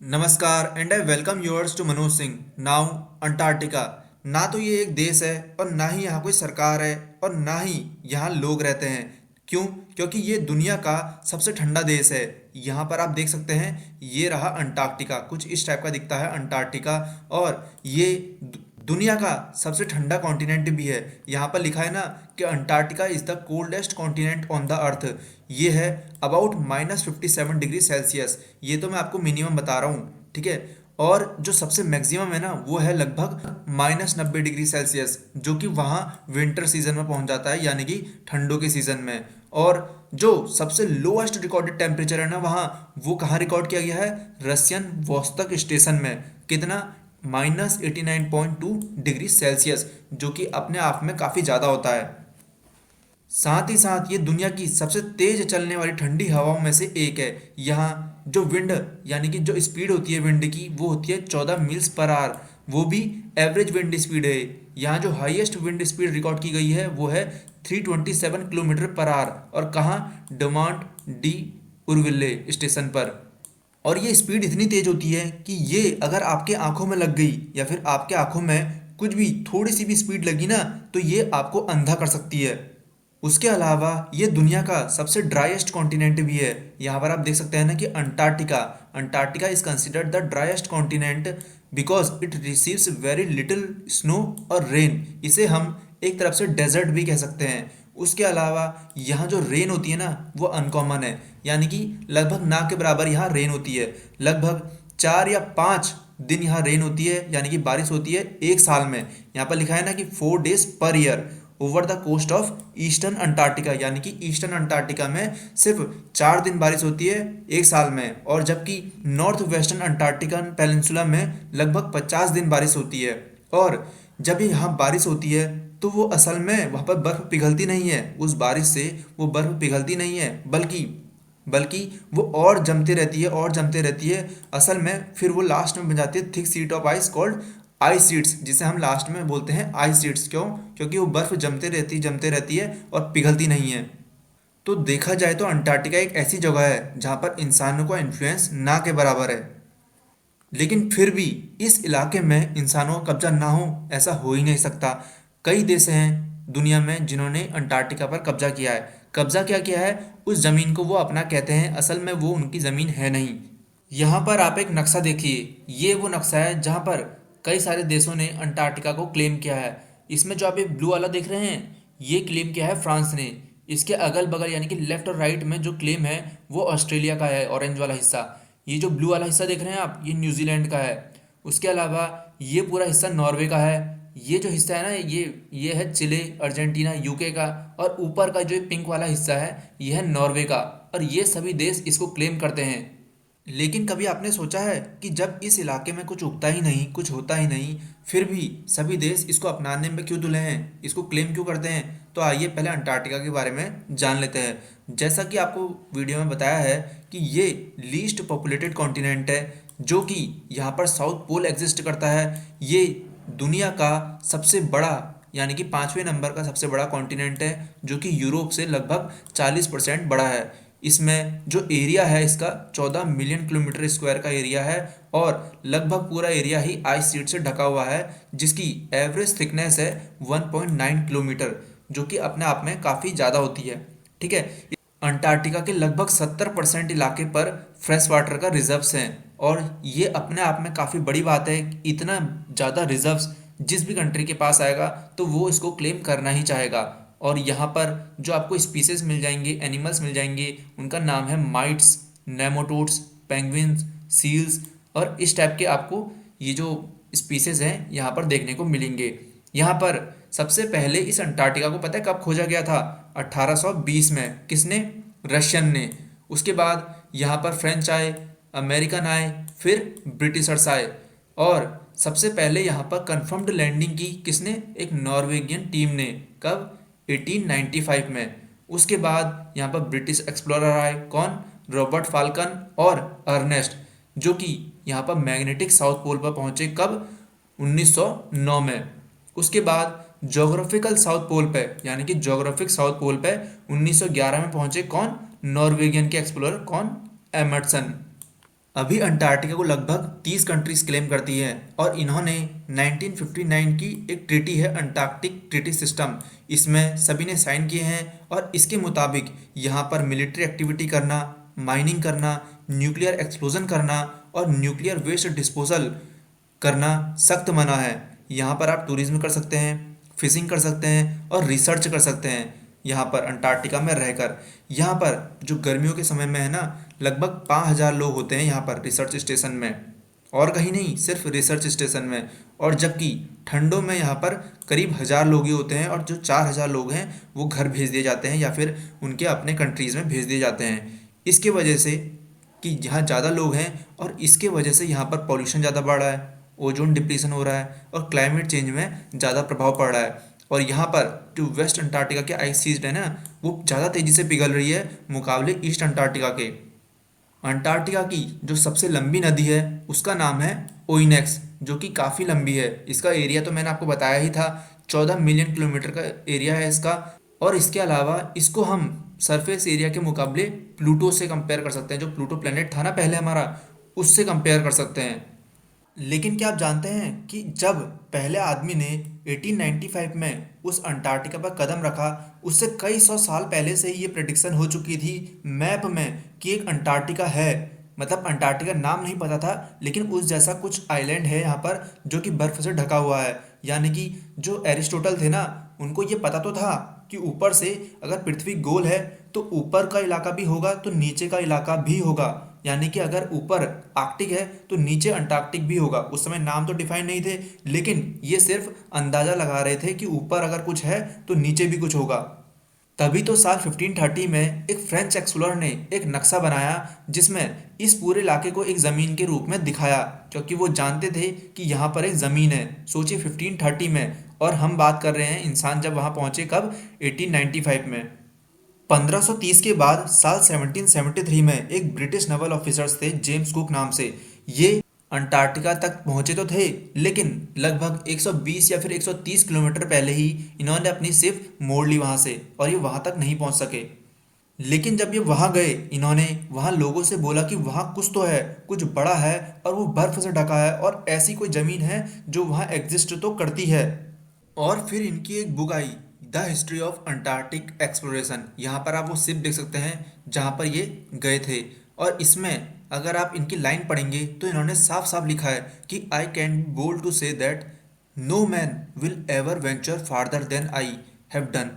नमस्कार and I welcome yours to Manoj Singh. Now Antarctica. ना तो ये एक देश है और ना ही यहाँ कोई सरकार है और ना ही यहाँ लोग रहते हैं। क्यों? क्योंकि ये दुनिया का सबसे ठंडा देश है। यहाँ पर आप देख सकते हैं, ये रहा अंटार्कटिका, कुछ इस टाइप का दिखता है अंटार्कटिका। और ये दुनिया का सबसे ठंडा कॉन्टिनेंट भी है। यहाँ पर लिखा है ना कि Antarctica is the coldest continent on the earth. ये है अबाउट -57 डिग्री सेल्सियस। ये तो मैं आपको मिनिमम बता रहा हूँ, ठीक है। और जो सबसे मैक्सिमम है ना, वो है लगभग -90 डिग्री सेल्सियस, जो कि वहाँ विंटर सीजन में पहुँच जाता है, यानी कि ठंडों के सीजन में। और जो सबसे लोएस्ट रिकॉर्डेड टेम्परेचर है ना वहाँ, वो कहाँ रिकॉर्ड किया गया है? रशियन वोस्तक स्टेशन में। कितना? -89.2 डिग्री सेल्सियस, जो कि अपने आप में काफ़ी ज़्यादा होता है। साथ ही साथ ये दुनिया की सबसे तेज चलने वाली ठंडी हवाओं में से एक है। यहाँ जो विंड, यानी कि जो स्पीड होती है विंड की, वो होती है 14 मील्स पर आवर। वो भी एवरेज विंड स्पीड है। यहाँ जो हाईएस्ट विंड स्पीड रिकॉर्ड की गई है वो है 327 किलोमीटर पर आवर। और कहाँ? डमांट डी उर्विल्ले स्टेशन पर। और ये स्पीड इतनी तेज होती है कि ये अगर आपके आंखों में लग गई या फिर आपके आंखों में कुछ भी थोड़ी सी भी स्पीड लगी ना, तो ये आपको अंधा कर सकती है। उसके अलावा ये दुनिया का सबसे ड्राइएस्ट कॉन्टिनेंट भी है। यहाँ पर आप देख सकते हैं ना कि Antarctica Antarctica is considered the driest continent because it receives very little snow और रेन। इसे हम एक तरफ से डेजर्ट भी कह सकते हैं। उसके अलावा यहाँ जो रेन होती है ना, वो अनकॉमन है, यानी कि लगभग ना के बराबर यहाँ रेन होती है। लगभग 4 या 5 दिन यहाँ रेन होती है, यानी कि बारिश होती है एक साल में। यहाँ पर लिखा है ना कि 4 days पर year over the coast of eastern Antarctica, यानी कि ईस्टर्न अंटार्कटिका में सिर्फ 4 दिन बारिश होती है एक साल में। और जबकि नॉर्थ वेस्टर्न अंटार्कटिकन पेनिनसुला में लगभग 50 दिन बारिश होती है। और जब यहाँ बारिश होती है तो वो असल में वहाँ पर बर्फ़ पिघलती नहीं है। उस बारिश से वो बर्फ़ पिघलती नहीं है, बल्कि बल्कि वो और जमती रहती है और जमती रहती है। असल में फिर वो लास्ट में बन जाती है thick seat of ice called ice sheets, जिसे हम लास्ट में बोलते हैं आइस शीट्स। क्यों? क्योंकि वो बर्फ़ जमते रहती है और पिघलती नहीं है। तो देखा जाए तो अंटार्कटिका एक ऐसी जगह है जहाँ पर इंसानों का इन्फ्लुएंस ना के बराबर है। लेकिन फिर भी इस इलाके में इंसानों का कब्जा ना हो, ऐसा हो ही नहीं सकता। कई देश हैं दुनिया में जिन्होंने अंटार्कटिका पर कब्जा किया है। कब्जा क्या किया है? उस ज़मीन को वो अपना कहते हैं, असल में वो उनकी ज़मीन है नहीं। यहाँ पर आप एक नक्शा देखिए, ये वो नक्शा है जहाँ पर कई सारे देशों ने अंटार्कटिका को क्लेम किया है। इसमें जो आप ये ब्लू वाला देख रहे हैं, ये क्लेम किया है फ्रांस ने। इसके अगल बगल यानी कि लेफ्ट और राइट में जो क्लेम है वो ऑस्ट्रेलिया का है, ऑरेंज वाला हिस्सा। ये जो ब्लू वाला हिस्सा देख रहे हैं आप, ये न्यूजीलैंड का है। उसके अलावा ये पूरा हिस्सा नॉर्वे का है। ये जो हिस्सा है ना, ये है चिले, अर्जेंटीना, यूके का। और ऊपर का जो पिंक वाला हिस्सा है, ये है नॉर्वे का। और ये सभी देश इसको क्लेम करते हैं। लेकिन कभी आपने सोचा है कि जब इस इलाके में कुछ उगता ही नहीं, कुछ होता ही नहीं, फिर भी सभी देश इसको अपनाने में क्यों तुले हैं, इसको क्लेम क्यों करते हैं? तो आइए पहले अंटार्कटिका के बारे में जान लेते हैं। जैसा कि आपको वीडियो में बताया है कि ये लीस्ट पॉपुलेटेड कॉन्टिनेंट है, जो कि यहाँ पर साउथ पोल एग्जिस्ट करता है। ये दुनिया का सबसे बड़ा, यानी कि 5वें नंबर का सबसे बड़ा कॉन्टिनेंट है, जो कि यूरोप से लगभग 40% बड़ा है। इसमें जो एरिया है इसका 14 मिलियन किलोमीटर स्क्वायर का एरिया है। और लगभग पूरा एरिया ही आइस शीट से ढका हुआ है, जिसकी एवरेज थिकनेस है 1.9 किलोमीटर, जो कि अपने आप में काफ़ी ज़्यादा होती है, ठीक है। अंटार्कटिका के लगभग 70% इलाके पर फ्रेश वाटर का रिजर्व्स हैं। और ये अपने आप में काफ़ी बड़ी बात है। इतना ज़्यादा रिजर्व्स जिस भी कंट्री के पास आएगा तो वो इसको क्लेम करना ही चाहेगा। और यहाँ पर जो आपको स्पीसीज मिल जाएंगे, एनिमल्स मिल जाएंगे, उनका नाम है माइट्स, नेमाटोड्स, पेंगुइन्स, सील्स। और इस टाइप के आपको ये जो स्पीसीज हैं यहाँ पर देखने को मिलेंगे। यहाँ पर सबसे पहले इस अंटार्कटिका को पता है कब खोजा गया था? 1820 में। किसने? रशियन ने। उसके बाद यहाँ पर फ्रेंच आए, अमेरिकन आए, फिर ब्रिटिशर्स आए। और सबसे पहले यहाँ पर कंफर्म्ड लैंडिंग की किसने? एक नॉर्वेगियन टीम ने। कब? 1895 में। उसके बाद यहाँ पर ब्रिटिश एक्सप्लोरर आए। कौन? रॉबर्ट फाल्कन और अर्नेस्ट, जो कि यहाँ पर मैग्नेटिक साउथ पोल पर पहुँचे। कब? 1909 में। उसके बाद जोग्राफिकल साउथ पोल पे, यानी कि जोग्राफिक साउथ पोल पे 1911 में पहुंचे। कौन? नॉर्वेगियन के एक्सप्लोरर। कौन? एमर्सन। अभी अंटार्कटिका को लगभग 30 कंट्रीज क्लेम करती है और इन्होंने 1959 की एक ट्रीटी है अंटार्कटिक ट्रीटी सिस्टम, इसमें सभी ने साइन किए हैं और इसके मुताबिक यहाँ पर मिलिट्री एक्टिविटी करना, माइनिंग करना, न्यूक्लियर एक्सप्लोजन करना और न्यूक्लियर वेस्ट डिस्पोजल करना सख्त मना है। यहाँ पर आप टूरिज्म कर सकते हैं, फिशिंग कर सकते हैं और रिसर्च कर सकते हैं यहाँ पर अंटार्कटिका में रहकर। यहाँ पर जो गर्मियों के समय में है ना, लगभग 5,000 लोग होते हैं यहाँ पर रिसर्च स्टेशन में, और कहीं नहीं, सिर्फ रिसर्च स्टेशन में। और जबकि ठंडों में यहाँ पर करीब 1,000 लोग ही होते हैं और जो 4,000 लोग हैं वो घर भेज दिए जाते हैं या फिर उनके अपने कंट्रीज़ में भेज दिए जाते हैं। इसके वजह से कि यहाँ ज़्यादा लोग हैं और इसके वजह से यहाँ पर पॉल्यूशन ज़्यादा बढ़ रहा है, ओजोन डिप्लीशन हो रहा है और क्लाइमेट चेंज में ज़्यादा प्रभाव पड़ रहा है। और यहाँ पर जो वेस्ट अंटार्कटिका के आइस शीट है ना, वो ज़्यादा तेज़ी से पिघल रही है मुकाबले ईस्ट अंटार्कटिका के। अंटार्कटिका की जो सबसे लंबी नदी है उसका नाम है ओइनेक्स, जो कि काफ़ी लंबी है। इसका एरिया तो मैंने आपको बताया ही था, 14 मिलियन किलोमीटर का एरिया है इसका। और इसके अलावा इसको हम सरफेस एरिया के मुकाबले प्लूटो से कंपेयर कर सकते हैं, जो प्लूटो प्लेनेट था ना पहले हमारा, उससे कंपेयर कर सकते हैं। लेकिन क्या आप जानते हैं कि जब पहले आदमी ने 1895 में उस अंटार्कटिका पर कदम रखा, उससे कई सौ साल पहले से ही ये प्रेडिक्शन हो चुकी थी मैप में कि एक अंटार्कटिका है। मतलब अंटार्कटिका नाम नहीं पता था, लेकिन उस जैसा कुछ आइलैंड है यहाँ पर जो कि बर्फ से ढका हुआ है। यानी कि जो एरिस्टोटल थे ना, उनको ये पता तो था कि ऊपर से अगर पृथ्वी गोल है तो ऊपर का इलाका भी होगा तो नीचे का इलाका भी होगा। यानी कि अगर ऊपर आर्कटिक है तो नीचे अंटार्कटिक भी होगा। उस समय नाम तो डिफाइन नहीं थे, लेकिन ये सिर्फ अंदाजा लगा रहे थे कि ऊपर अगर कुछ है तो नीचे भी कुछ होगा। तभी तो साल 1530 में एक फ्रेंच एक्सप्लोरर ने एक नक्शा बनाया जिसमें इस पूरे इलाके को एक ज़मीन के रूप में दिखाया, क्योंकि वो जानते थे कि यहाँ पर एक ज़मीन है। सोचिए 1530 में, और हम बात कर रहे हैं इंसान जब वहाँ पहुँचे कब, 1895 में। 1530 के बाद साल 1773 में एक ब्रिटिश नेवल ऑफिसर्स थे जेम्स कुक नाम से। ये अंटार्कटिका तक पहुंचे तो थे, लेकिन लगभग 120 या फिर 130 किलोमीटर पहले ही इन्होंने अपनी शिप मोड़ ली वहां से और ये वहां तक नहीं पहुंच सके। लेकिन जब ये वहां गए, इन्होंने वहां लोगों से बोला कि वहां कुछ तो है, कुछ बड़ा है और वो बर्फ से ढका है और ऐसी कोई ज़मीन है जो वहां एग्जिस्ट तो करती है। और फिर इनकी एक book I, the history of Antarctic exploration. यहाँ पर आप वो शिप देख सकते हैं जहाँ पर ये गए थे। और इसमें अगर आप इनकी लाइन पढ़ेंगे तो इन्होंने साफ साफ लिखा है कि I can bold to say that no man will ever venture farther than I have done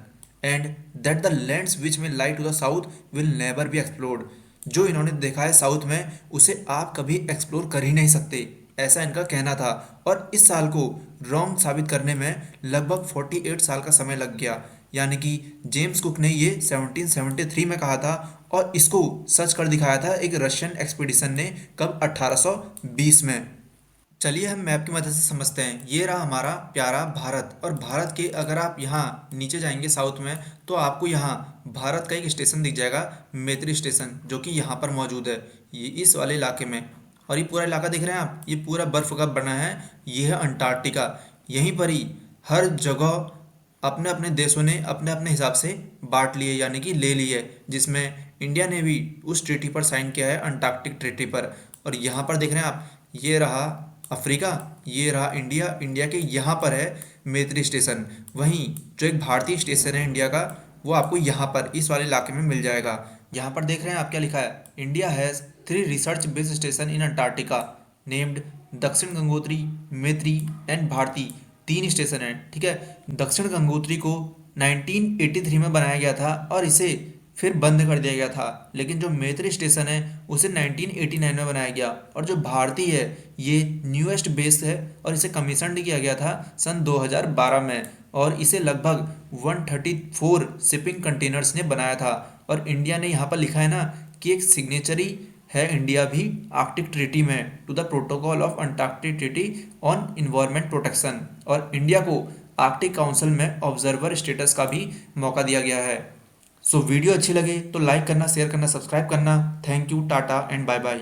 and that the lands which may lie to the south will never be explored. जो इन्होंने देखा है साउथ में, उसे आप कभी explore कर ही नहीं सकते, ऐसा इनका कहना था। और इस साल को रॉन्ग साबित करने में लगभग 48 साल का समय लग गया। यानी कि जेम्स कुक ने ये 1773 में कहा था और इसको सच कर दिखाया था एक रशियन एक्सपीडिशन ने, कब, 1820 में। चलिए हम मैप की मदद से समझते हैं। ये रहा हमारा प्यारा भारत, और भारत के अगर आप यहाँ नीचे जाएंगे साउथ में तो आपको यहाँ भारत का एक स्टेशन दिख जाएगा, मैत्री स्टेशन, जो कि यहाँ पर मौजूद है, ये इस वाले इलाके में। और ये पूरा इलाका दिख रहे हैं आप, ये पूरा बर्फ का बना है, ये है अंटार्कटिका। यहीं पर ही हर जगह अपने अपने देशों ने अपने अपने हिसाब से बांट लिए, यानी कि ले लिए, जिसमें इंडिया ने भी उस ट्रीटी पर साइन किया है, अंटार्कटिक ट्रीटी पर। और यहाँ पर देख रहे हैं आप, ये रहा अफ्रीका, ये रहा इंडिया, इंडिया के यहाँ पर है मैत्री स्टेशन। वहीं जो एक भारतीय स्टेशन है इंडिया का, वो आपको यहाँ पर इस वाले इलाके में मिल जाएगा। यहाँ पर देख रहे हैं आप क्या लिखा है, India has 3 research based station in Antarctica named दक्षिण गंगोत्री, मैत्री एंड भारती। 3 स्टेशन हैं, ठीक है। दक्षिण गंगोत्री को 1983 में बनाया गया था और इसे फिर बंद कर दिया गया था, लेकिन जो मैत्री स्टेशन है उसे 1989 में बनाया गया। और जो भारती है ये न्यूएस्ट बेस है और इसे कमीशन किया गया था सन 2012 में, और इसे लगभग 134 शिपिंग कंटेनर्स ने बनाया था। और इंडिया ने यहाँ पर लिखा है ना कि एक सिग्नेचरी है इंडिया भी आर्कटिक ट्रीटी में, to the protocol of Antarctic treaty on environment protection. और इंडिया को आर्कटिक काउंसिल में ऑब्जर्वर स्टेटस का भी मौका दिया गया है। सो वीडियो अच्छी लगे तो लाइक करना, शेयर करना, सब्सक्राइब करना। Thank you, tata and bye bye.